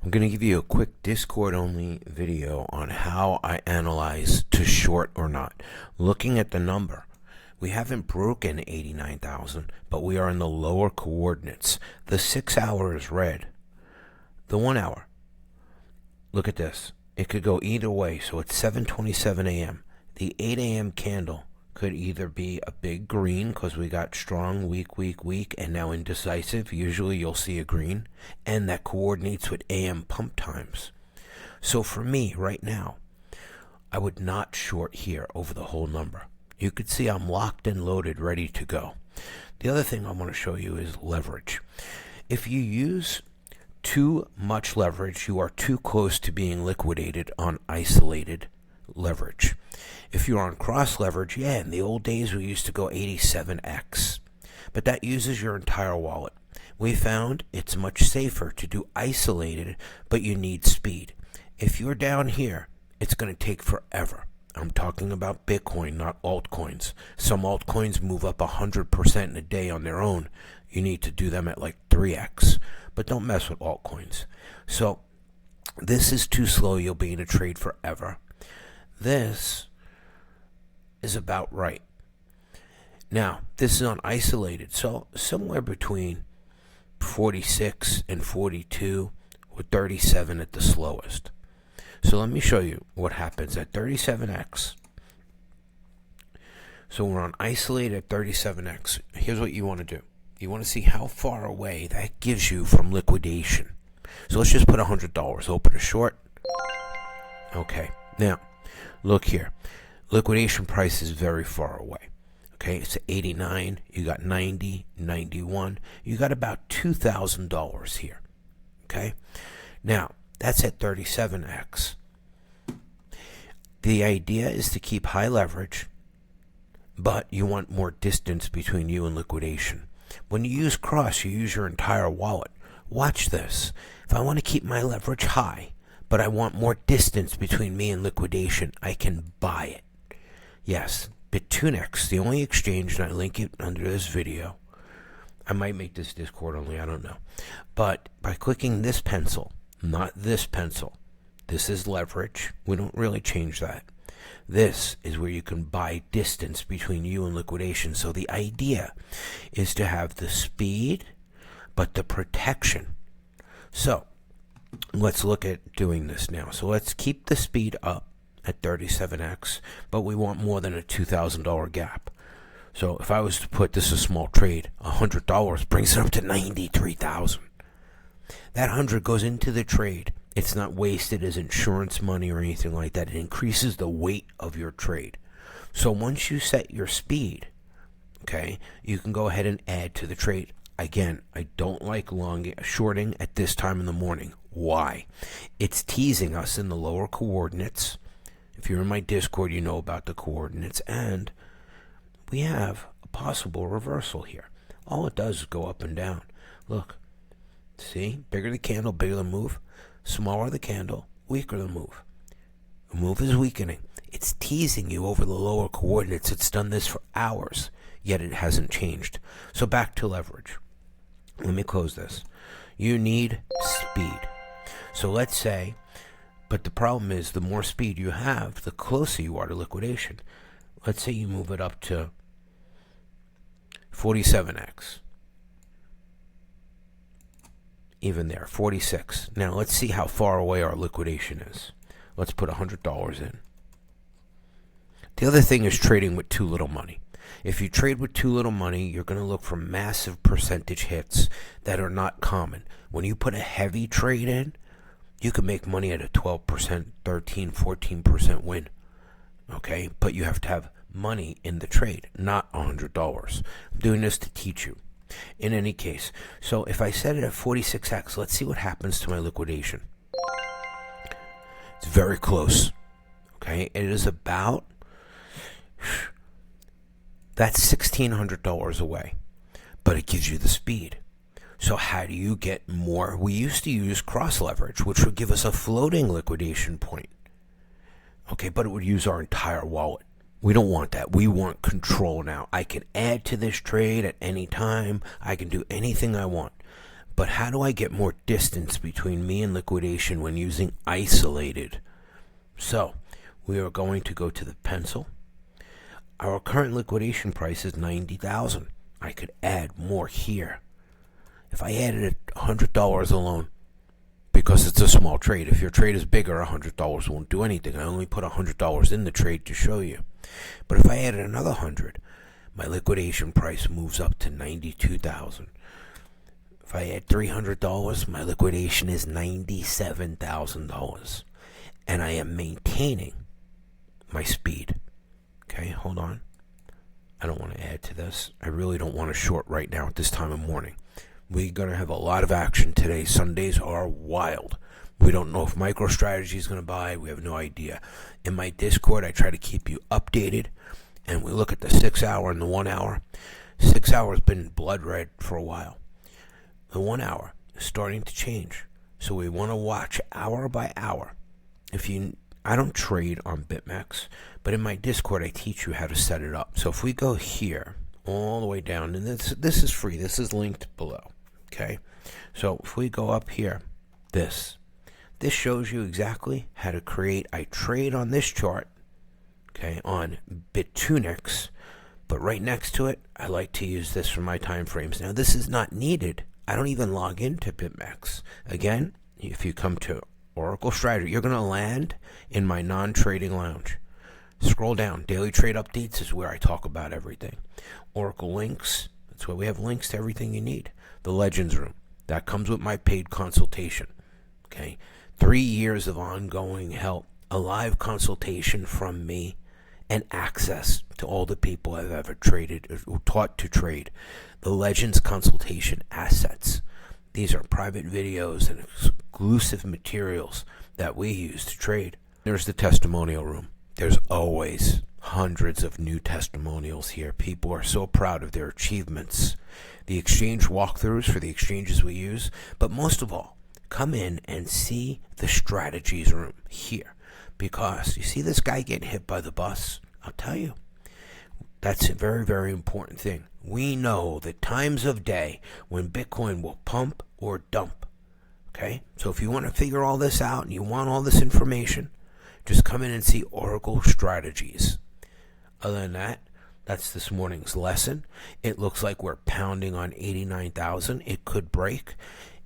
I'm going to give you a quick Discord only video on how I analyze to short or not. Looking at the number, we haven't broken 89,000, but we are in the lower coordinates. The 6 hour is red. The 1 hour, look at this. It could go either way, so it's 7:27 a.m. The 8 a.m. candle could either be a big green because we got strong, weak, and now indecisive. Usually you'll see a green, and that coordinates with AM pump times. So for me right now, I would not short here over the whole number. You could see I'm locked and loaded, ready to go. The other thing I want to show you is leverage. If you use too much leverage, you are too close to being liquidated on isolated leverage. If you're on cross leverage, in the old days we used to go 87x, but that uses your entire wallet. We found it's much safer to do isolated, but you need speed. If you're down here, it's going to take forever. I'm talking about Bitcoin, not altcoins. Some altcoins move up 100% in a day on their own. You need to do them at like 3x, but don't mess with altcoins. So this is too slow. You'll be in a trade forever. This is about right. Now, this is on isolated, so somewhere between 46 and 42 with 37 at the slowest. So let me show you what happens at 37x. So we're on isolated at 37x. Here's what you want to do. You want to see how far away that gives you from liquidation. So let's just put $100. Open a short. Okay, now look here. Liquidation price is very far away. Okay, it's 89. You got 90, 91. You got about $2,000 here. Okay, now that's at 37x. The idea is to keep high leverage, but you want more distance between you and liquidation. When you use cross, you use your entire wallet. Watch this. If I want to keep my leverage high, but I want more distance between me and liquidation, I can buy it. Yes, Bitunex, the only exchange, and I link it under this video. I might make this Discord only, I don't know. But by clicking this pencil, not this pencil, this is leverage. We don't really change that. This is where you can buy distance between you and liquidation. So the idea is to have the speed, but the protection. So let's look at doing this now. So let's keep the speed up at 37x, but we want more than a $2,000 gap. So if I was to put this a small trade, $100 brings it up to 93,000. That 100 goes into the trade. It's not wasted as insurance money or anything like that. It increases the weight of your trade. So once you set your speed, okay, you can go ahead and add to the trade. Again, I don't like shorting at this time in the morning. Why? It's teasing us in the lower coordinates. If you're in my Discord, you know about the coordinates. And we have a possible reversal here. All it does is go up and down. Look. See? Bigger the candle, bigger the move. Smaller the candle, weaker the move. The move is weakening. It's teasing you over the lower coordinates. It's done this for hours, yet it hasn't changed. So back to leverage. Let me close this. You need speed. So let's say, but the problem is the more speed you have, the closer you are to liquidation. Let's say you move it up to 47x. Even there, 46. Now let's see how far away our liquidation is. Let's put $100 in. The other thing is trading with too little money. If you trade with too little money, you're going to look for massive percentage hits that are not common. When you put a heavy trade in, you can make money at a 12%, 13, 14% win. Okay, but you have to have money in the trade, not $100. I'm doing this to teach you. In any case, so if I set it at 46x, let's see what happens to my liquidation. It's very close. Okay, it is about, that's $1,600 away, but it gives you the speed. So how do you get more? We used to use cross leverage, which would give us a floating liquidation point. Okay, but it would use our entire wallet. We don't want that. We want control now. I can add to this trade at any time. I can do anything I want. But how do I get more distance between me and liquidation when using isolated? So we are going to go to the pencil. Our current liquidation price is $90,000. I could add more here. If I added $100 alone, because it's a small trade. If your trade is bigger, $100 won't do anything. I only put $100 in the trade to show you. But if I added another 100, my liquidation price moves up to $92,000. If I add $300, my liquidation is $97,000. And I am maintaining my speed. Okay, hold on. I don't want to add to this. I really don't want to short right now at this time of morning. We're going to have a lot of action today. Sundays are wild. We don't know if MicroStrategy is going to buy. We have no idea. In my Discord, I try to keep you updated. And we look at the 6 hour and the 1 hour. 6 hour has been blood red for a while. The 1 hour is starting to change. So we want to watch hour by hour. I don't trade on BitMEX, but in my Discord, I teach you how to set it up. So if we go here, all the way down, and this is free. This is linked below. Okay, so if we go up here, this shows you exactly how to create. I trade on this chart, okay, on Bitunix, but right next to it, I like to use this for my time frames. Now, this is not needed. I don't even log into BitMEX. Again, if you come to Oracle Strategy, you're going to land in my non-trading lounge. Scroll down. Daily trade updates is where I talk about everything. Oracle links, that's where we have links to everything you need. The Legends Room, that comes with my paid consultation. Okay, 3 years of ongoing help, a live consultation from me, and access to all the people I've ever traded or taught to trade. The Legends consultation assets. These are private videos and exclusive materials that we use to trade. There's the testimonial room. There's always hundreds of new testimonials here. People are so proud of their achievements. The exchange walkthroughs for the exchanges we use. But most of all, come in and see the strategies room here. Because you see this guy getting hit by the bus? I'll tell you. That's a very, very important thing. We know the times of day when Bitcoin will pump or dump. Okay? So if you want to figure all this out and you want all this information, just come in and see Oracle Strategies. Other than that, that's this morning's lesson. It looks like we're pounding on 89,000. It could break.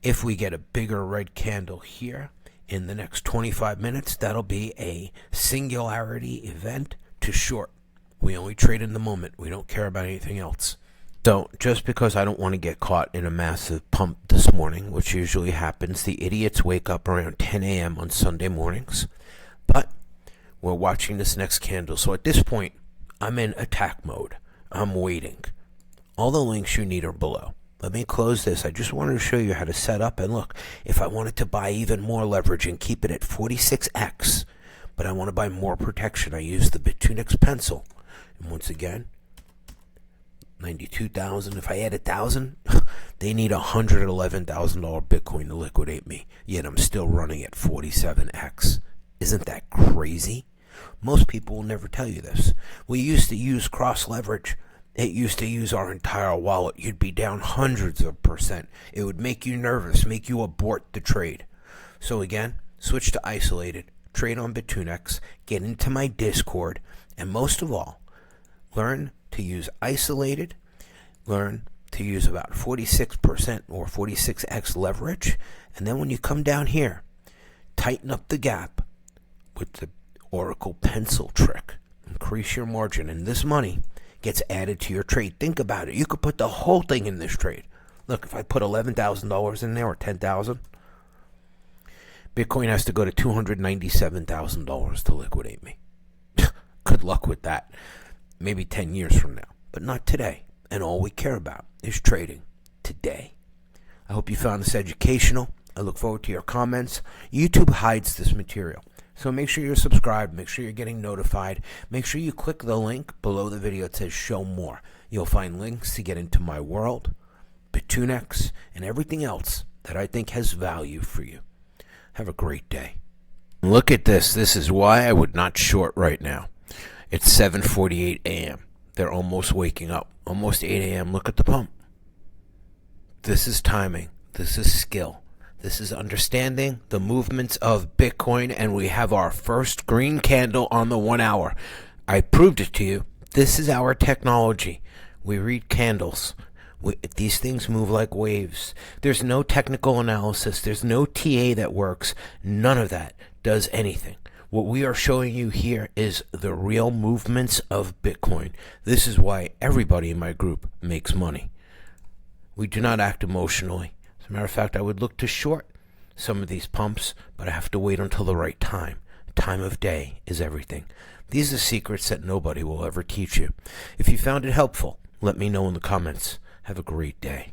If we get a bigger red candle here in the next 25 minutes, that'll be a singularity event to short. We only trade in the moment. We don't care about anything else. So just because I don't want to get caught in a massive pump this morning, which usually happens, the idiots wake up around 10 a.m. on Sunday mornings. But we're watching this next candle. So at this point, I'm in attack mode. I'm waiting. All the links you need are below. Let me close this. I just wanted to show you how to set up. And look, if I wanted to buy even more leverage and keep it at 46x, but I want to buy more protection, I use the Bitunix pencil. And once again, 92,000. If I add 1,000, they need $111,000 Bitcoin to liquidate me. Yet I'm still running at 47x. Isn't that crazy? Most people will never tell you this. We used to use cross leverage. It used to use our entire wallet. You'd be down hundreds of %. It would make you nervous, make you abort the trade. So again, switch to isolated, trade on Bitunix, get into my Discord, and most of all, learn to use isolated, learn to use about 46% or 46x leverage, and then when you come down here, tighten up the gap with the Oracle pencil trick. Increase your margin, and this money gets added to your trade. Think about it. You could put the whole thing in this trade. Look, if I put $11,000 in there or $10,000, Bitcoin has to go to $297,000 to liquidate me. Good luck with that. Maybe 10 years from now, but not today. And all we care about is trading today. I hope you found this educational. I look forward to your comments. YouTube hides this material, so make sure you're subscribed. Make sure you're getting notified. Make sure you click the link below the video that says show more. You'll find links to get into my world, Bitunix, and everything else that I think has value for you. Have a great day. Look at this. This is why I would not short right now. It's 7:48 a.m. They're almost waking up. Almost 8 a.m. Look at the pump. This is timing. This is skill. This is understanding the movements of Bitcoin, and we have our first green candle on the 1 hour. I proved it to you. This is our technology. We read candles. These things move like waves. There's no technical analysis. There's no TA that works. None of that does anything. What we are showing you here is the real movements of Bitcoin. This is why everybody in my group makes money. We do not act emotionally. As a matter of fact, I would look to short some of these pumps, but I have to wait until the right time. Time of day is everything. These are secrets that nobody will ever teach you. If you found it helpful, let me know in the comments. Have a great day.